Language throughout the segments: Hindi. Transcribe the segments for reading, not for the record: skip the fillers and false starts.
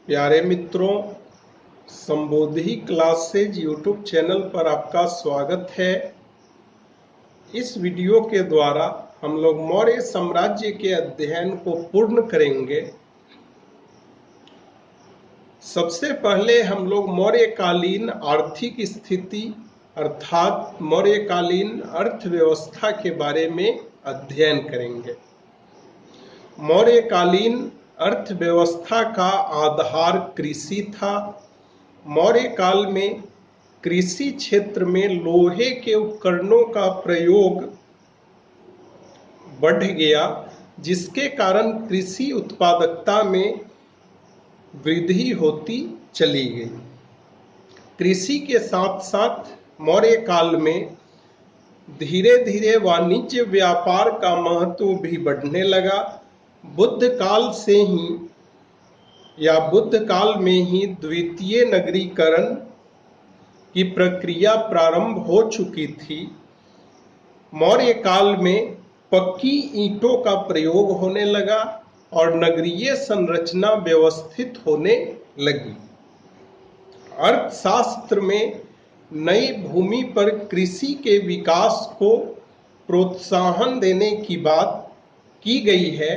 प्यारे मित्रों, संबोधि क्लासेज यूट्यूब चैनल पर आपका स्वागत है। इस वीडियो के द्वारा हम लोग मौर्य साम्राज्य के अध्ययन को पूर्ण करेंगे। सबसे पहले हम लोग मौर्यकालीन आर्थिक स्थिति अर्थात मौर्यकालीन अर्थव्यवस्था के बारे में अध्ययन करेंगे। मौर्यकालीन अर्थव्यवस्था का आधार कृषि था। मौर्य काल में कृषि क्षेत्र में लोहे के उपकरणों का प्रयोग बढ़ गया, जिसके कारण कृषि उत्पादकता में वृद्धि होती चली गई। कृषि के साथ साथ मौर्य काल में धीरे धीरे वाणिज्य व्यापार का महत्व भी बढ़ने लगा। बुद्ध काल में ही द्वितीय नगरीकरण की प्रक्रिया प्रारंभ हो चुकी थी। मौर्य काल में पक्की ईंटों का प्रयोग होने लगा और नगरीय संरचना व्यवस्थित होने लगी। अर्थशास्त्र में नई भूमि पर कृषि के विकास को प्रोत्साहन देने की बात की गई है,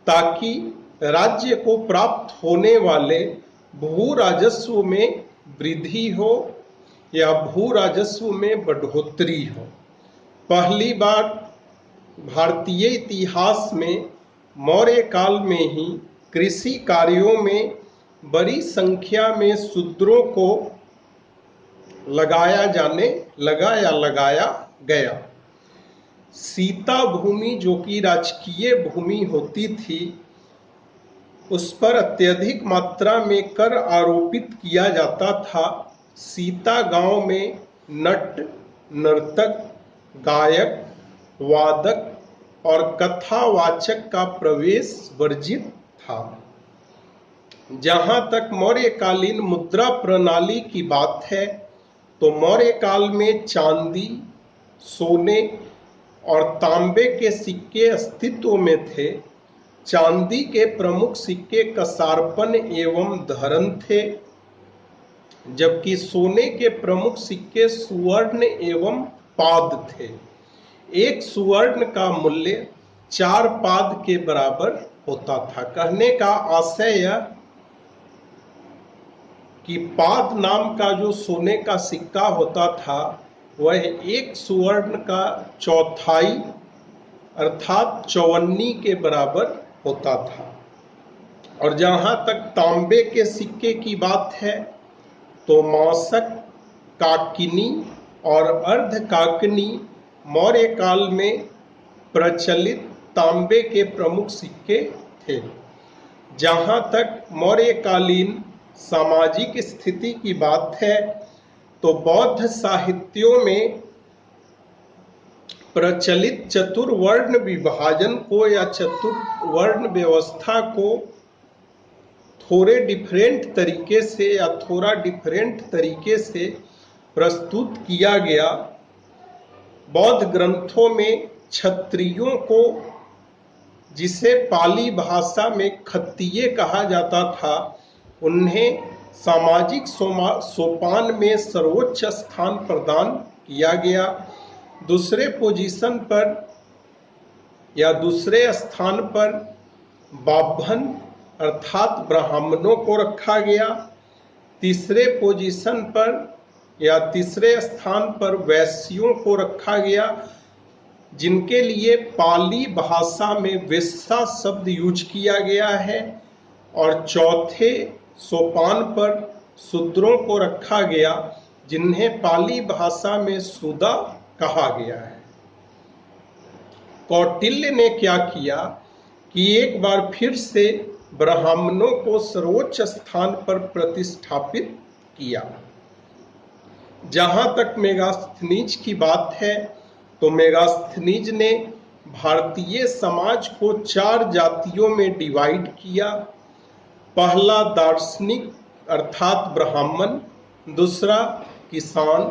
ताकि राज्य को प्राप्त होने वाले भू राजस्व में वृद्धि हो या भू राजस्व में बढ़ोतरी हो। पहली बार भारतीय इतिहास में मौर्य काल में ही कृषि कार्यों में बड़ी संख्या में शूद्रों को लगाया गया। सीता भूमि, जो कि राजकीय भूमि होती थी, उस पर अत्यधिक मात्रा में कर आरोपित किया जाता था। सीता गांव में नट, नर्तक, गायक, वादक और कथावाचक का प्रवेश वर्जित था। जहां तक मौर्यकालीन मुद्रा प्रणाली की बात है, तो मौर्य काल में चांदी, सोने और तांबे के सिक्के अस्तित्व में थे। चांदी के प्रमुख सिक्के कसारपन एवं धरन थे, जबकि सोने के प्रमुख सिक्के सुवर्ण एवं पाद थे। एक सुवर्ण का मूल्य 4 पाद के बराबर होता था। कहने का आशय यह कि पाद नाम का जो सोने का सिक्का होता था, वह एक सुवर्ण का चौथाई अर्थात 54 के बराबर होता था। और जहां तक तांबे के सिक्के की बात है, तो मासक, काकिनी और अर्धकाकिनी मौर्य काल में प्रचलित तांबे के प्रमुख सिक्के थे। जहां तक मौर्यकालीन सामाजिक स्थिति की बात है, तो बौद्ध साहित्यों में प्रचलित चतुर्वर्ण विभाजन को या चतुर्वर्ण व्यवस्था को थोड़ा डिफरेंट तरीके से प्रस्तुत किया गया। बौद्ध ग्रंथों में क्षत्रियों को, जिसे पाली भाषा में खत्तिय कहा जाता था, उन्हें सामाजिक सोपान में सर्वोच्च स्थान प्रदान किया गया। दूसरे स्थान पर बाभन अर्थात ब्राह्मणों को रखा गया। तीसरे स्थान पर वैश्यों को रखा गया, जिनके लिए पाली भाषा में वेश्या शब्द यूज किया गया है। और चौथे सोपान पर शूद्रों को रखा गया, जिन्हें पाली भाषा में शूद्र कहा गया है। कौटिल्य ने क्या किया कि एक बार फिर से ब्राह्मणों को सर्वोच्च स्थान पर प्रतिष्ठापित किया। जहां तक मेगास्थनीज की बात है, तो मेगास्थनीज ने भारतीय समाज को 4 जातियों में डिवाइड किया। पहला दार्शनिक अर्थात ब्राह्मण, दूसरा किसान,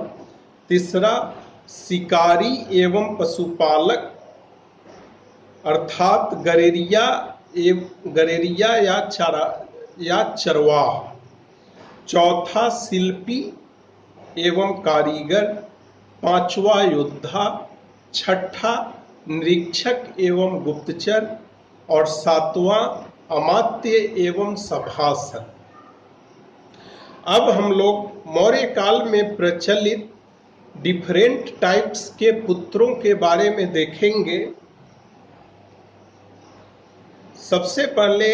तीसरा शिकारी एवं पशुपालक अर्थात गरेरिया या चरवाह, चौथा शिल्पी एवं कारीगर, पांचवा योद्धा, छठा निरीक्षक एवं गुप्तचर और सातवां अमात्य एवं सभासद। अब हम लोग मौर्य काल में प्रचलित डिफरेंट टाइप्स के पुत्रों के बारे में देखेंगे। सबसे पहले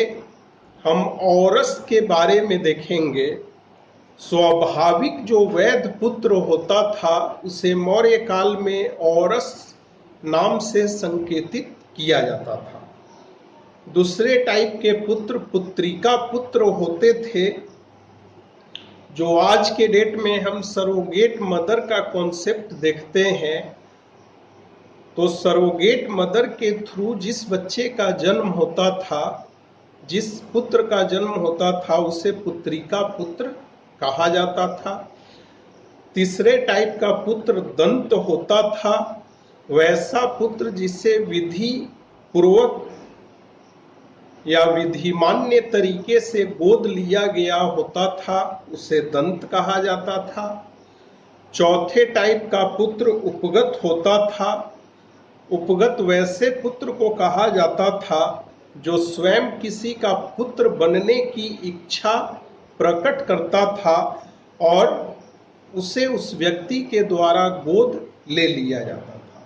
हम औरस के बारे में देखेंगे। स्वाभाविक जो वैध पुत्र होता था उसे मौर्य काल में औरस नाम से संकेतित किया जाता था। दूसरे टाइप के पुत्र पुत्रिका पुत्र होते थे, जो आज के डेट में हम सरोगेट मदर का कॉन्सेप्ट देखते हैं। तो सरोगेट मदर के थ्रू जिस बच्चे का जन्म होता था, जिस पुत्र का जन्म होता था, उसे पुत्रिका पुत्र कहा जाता था। तीसरे टाइप का पुत्र दंत होता था। वैसा पुत्र जिसे विधि पूर्वक या विधिमान्य तरीके से गोद लिया गया होता था, उसे दंत कहा जाता था। चौथे टाइप का पुत्र उपगत होता था। उपगत वैसे पुत्र को कहा जाता था जो स्वयं किसी का पुत्र बनने की इच्छा प्रकट करता था और उसे उस व्यक्ति के द्वारा गोद ले लिया जाता था।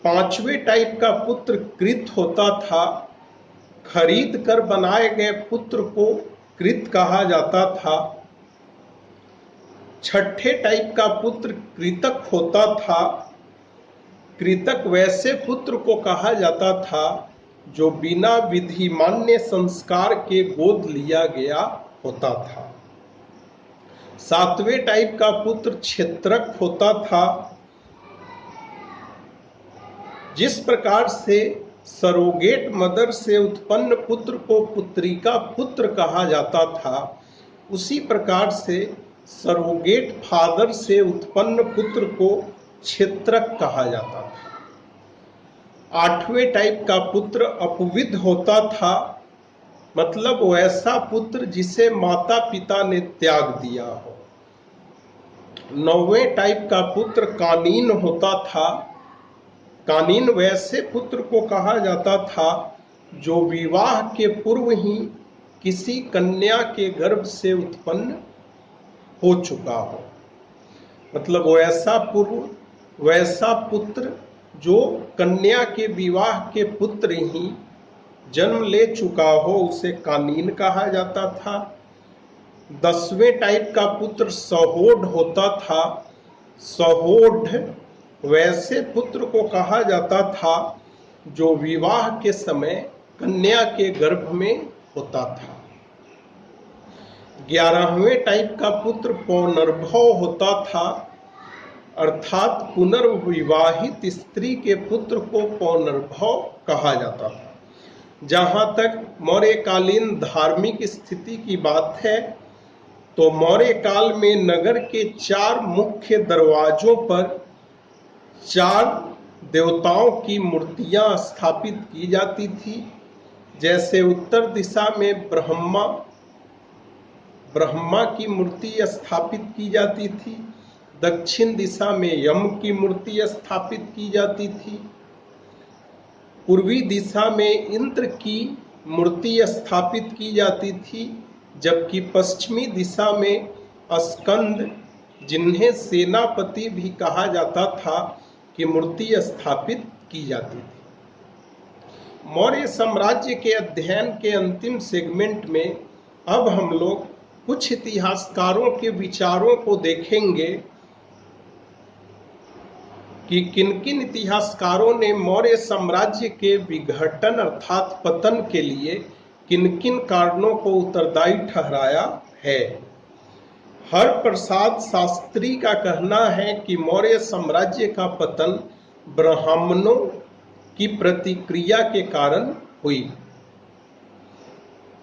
पांचवें टाइप का पुत्र कृत होता था। खरीद कर बनाए गए पुत्र को कृत कहा जाता था। छठे टाइप का पुत्र कृतक होता था। कृतक वैसे पुत्र को कहा जाता था जो बिना विधि मान्य संस्कार के गोद लिया गया होता था। सातवें टाइप का पुत्र क्षेत्रक होता था। जिस प्रकार से सरोगेट मदर से उत्पन्न पुत्र को पुत्रिका पुत्र कहा जाता था, उसी प्रकार से सरोगेट फादर से उत्पन्न पुत्र को क्षेत्रक कहा जाता था। आठवें टाइप का पुत्र अपविध होता था, मतलब वैसा पुत्र जिसे माता पिता ने त्याग दिया हो। नौवें टाइप का पुत्र कानीन होता था। कानीन वैसे पुत्र को कहा जाता था जो विवाह के पूर्व ही किसी कन्या के गर्भ से उत्पन्न हो चुका हो, मतलब वैसा पुत्र जो कन्या के विवाह के पुत्र ही जन्म ले चुका हो, उसे कानीन कहा जाता था। 10वें टाइप का पुत्र सहोड होता था। सहोड वैसे पुत्र को कहा जाता था जो विवाह के समय कन्या के गर्भ में होता था। 11वें टाइप का पुत्र पौनर्भव होता था, अर्थात पुनर्विवाहित स्त्री के पुत्र को पौनर्भव कहा जाता था। जहां तक मौर्यकालीन धार्मिक स्थिति की बात है, तो मौर्य काल में नगर के 4 मुख्य दरवाजों पर 4 देवताओं की मूर्तियां स्थापित की जाती थी। जैसे उत्तर दिशा में ब्रह्मा की मूर्ति स्थापित की जाती थी, दक्षिण दिशा में यम की मूर्ति स्थापित की जाती थी, पूर्वी दिशा में इंद्र की मूर्ति स्थापित की जाती थी, जबकि पश्चिमी दिशा में स्कंद, जिन्हें सेनापति भी कहा जाता था, की मूर्ति स्थापित की जाती थी। मौर्य साम्राज्य के अध्ययन के अंतिम सेगमेंट में अब हम लोग कुछ इतिहासकारों के विचारों को देखेंगे कि किन किन इतिहासकारों ने मौर्य साम्राज्य के विघटन अर्थात पतन के लिए किन किन कारणों को उत्तरदायी ठहराया है। हरप्रसाद शास्त्री का कहना है कि मौर्य साम्राज्य का पतन ब्राह्मणों की प्रतिक्रिया के कारण हुई,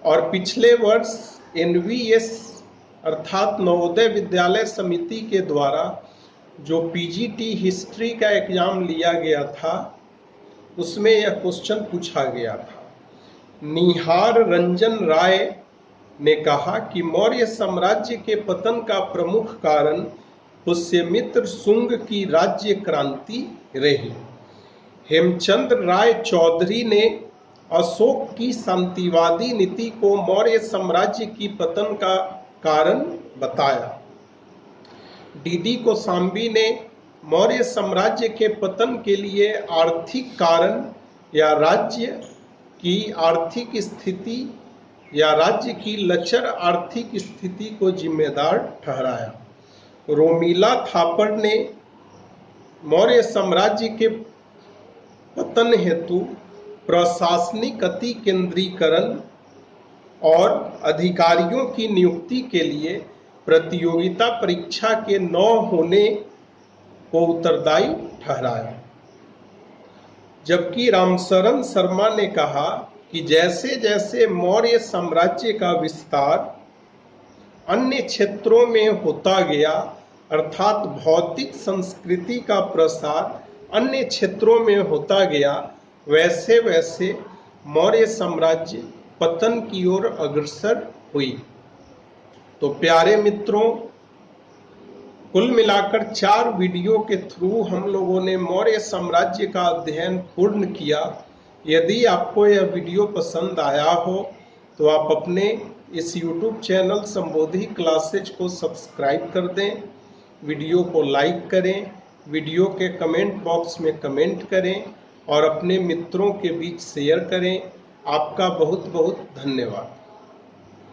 और पिछले वर्ष NVS अर्थात नवोदय विद्यालय समिति के द्वारा जो PGT हिस्ट्री का एग्जाम लिया गया था, उसमें यह क्वेश्चन पूछा गया था। निहार रंजन राय ने कहा कि मौर्य साम्राज्य के पतन का प्रमुख कारण पुष्यमित्र शुंग की राज्य क्रांति रही। हेमचंद्र राय चौधरी ने अशोक की शांतिवादी नीति को मौर्य साम्राज्य की पतन का कारण बताया। डीडी कोशांबी ने मौर्य साम्राज्य के पतन के लिए आर्थिक कारण या राज्य की आर्थिक स्थिति या राज्य की लचर आर्थिक स्थिति को जिम्मेदार ठहराया। रोमिला थापर ने मौर्य साम्राज्य के पतन हेतु प्रशासनिक अति केंद्रीकरण और अधिकारियों की नियुक्ति के लिए प्रतियोगिता परीक्षा के न होने को उत्तरदायी ठहराया। जबकि रामशरण शर्मा ने कहा कि जैसे जैसे मौर्य साम्राज्य का विस्तार अन्य क्षेत्रों में होता गया, अर्थात भौतिक संस्कृति का प्रसार अन्य क्षेत्रों में होता गया, वैसे वैसे मौर्य साम्राज्य पतन की ओर अग्रसर हुई। तो प्यारे मित्रों, कुल मिलाकर 4 वीडियो के थ्रू हम लोगों ने मौर्य साम्राज्य का अध्ययन पूर्ण किया। यदि आपको यह वीडियो पसंद आया हो तो आप अपने इस YouTube चैनल संबोधि क्लासेज को सब्सक्राइब कर दें, वीडियो को लाइक करें, वीडियो के कमेंट बॉक्स में कमेंट करें और अपने मित्रों के बीच शेयर करें। आपका बहुत बहुत धन्यवाद।